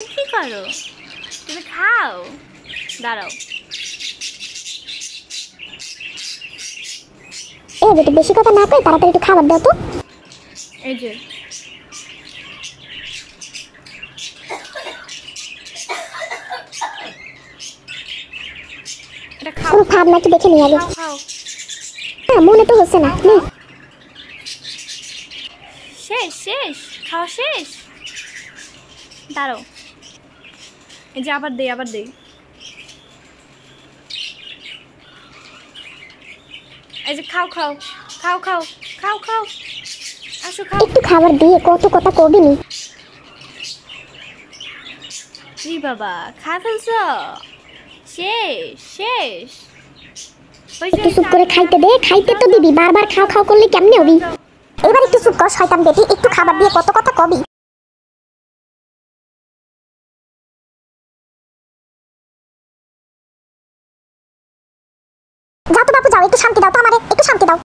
কি করো? তুমি খাও, দাঁড়াও। বেটি বেশি কথা না কই তাড়াতাড়ি একটু খাবার দাও তো। এই যে এটা খাও, কোনো খাবার নাকি দেখে নিয়ে আগে। খাও খাও। হ্যাঁ মনে তো হচ্ছে না। শেষ শেষ, খাওয়া শেষ। দাঁড়াও, এই যে আবার দেই, আবার দেই। এই যে খাও খাও খাও খাও খাও খাও, আসো খাও। একটু খাবার দিয়ে কত কথা কবি নি। জি বাবা, খাই ফেলছো? শেষ শেষ। একটু চুপ করে খাইতে দে, খাইতে তো দিবি, বারবার খাও খাও করলে কেমনে হবি? এবার একটু চুপ কর শয়তান বেটি, একটু খাবার দিয়ে কত কথা কবি। যাও তো বাপু যাও, একটু শান্তি দাও তো আমারে, একটু শান্তি দাও।